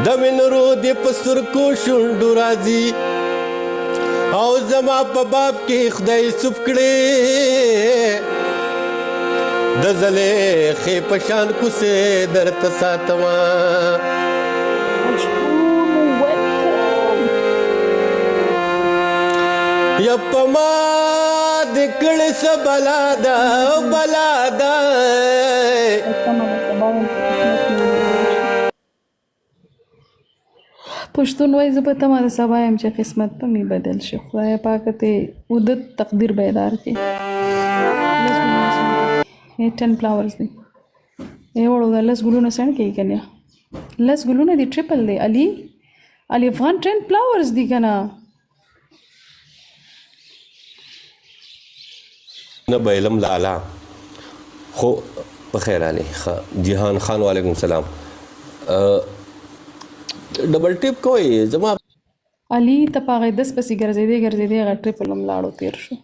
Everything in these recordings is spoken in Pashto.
د منرو دې په سترګو شونډو راځي او زما په باب کې خدای سوب کړې د زلیخې په شان کوڅې درته ساتمه یا په ما د کړې څه بلا ده بلا ده پښتون وایي زه په تمه د سبا یم چې قسمت به مې بدل شي خدایه پاکه ته اوږده تقدیر بیدار کړي 10 فلاورز دي وړو دا 10 ګلونه سڼ کوي که نه 10 ګلونه دي ټریپل دی علي افغان 10 فلاورز دي که نه نه به علم لالا خو په خیر علي جهان خان وعلیکم السلام ډبل ټیپ کوئ زما علي ته په هغې 10 پسې ګرځېدې هغه ټریپل هم لاړو تېر شو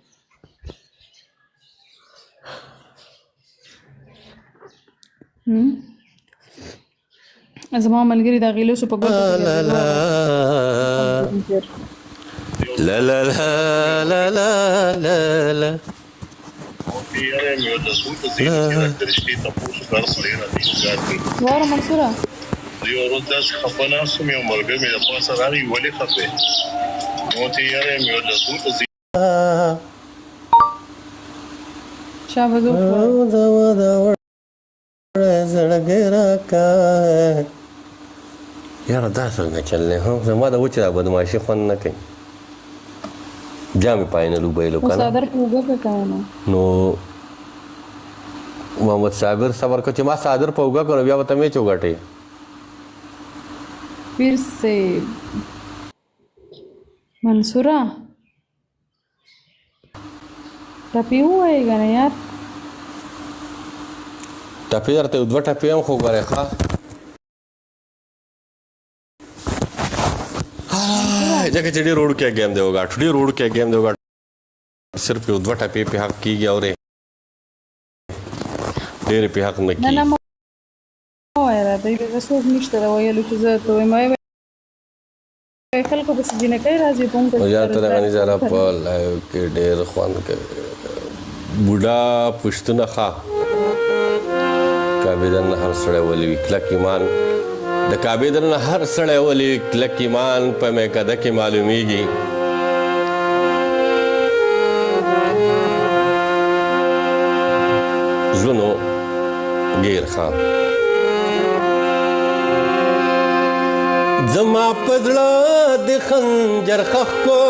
زما ملګري د هغې لوسو په ګوتو لا لا لا لا لا لا لا واره منصوره یو ورځ داسې خفه ناستم یو ملګری مې د پاسه راغی ولې خفې نو ورته یې یاره یم یو لسګون ته چا به زړګی راکه یاره دا څنګه چل دی زما د وچې دا بدماشي خوند نه کوي جامې پای نه لوبیلو که نه صادر په اوږه کې کوه نو محمد صابر صبر کو چې ما صادر په اوږه کړو بیا به ته مې چوګټې پیر سے منصوره ټپې ووایې که نه یار ټپې درته یو دوه ټپې هم خو ګورې ښه ځکه چې ډېر وړوکی ګیم دی وګاټ ډېر وړوکی ګیم دی وګاټ صرف یو دوه ټپې پې حق کېږي اورې ډېرې پې حق نه کېږي نه مه وایه راته دلته څوک نشته د ویلو چې زه ته وایم وایه خلکو پسې جینکۍ راځي په موږ زیاتره غني زره په لایو کې ډېر خوند کوي بوډا پوښتنه ښه کعبې درنه هر سړی ولي وي کلک ایمان د کعبې درنه هر سړی ولي کلک ایمان په میکده کې معلومیږي زونو ګیر ښه زما په زړه د خنجر ښخ کو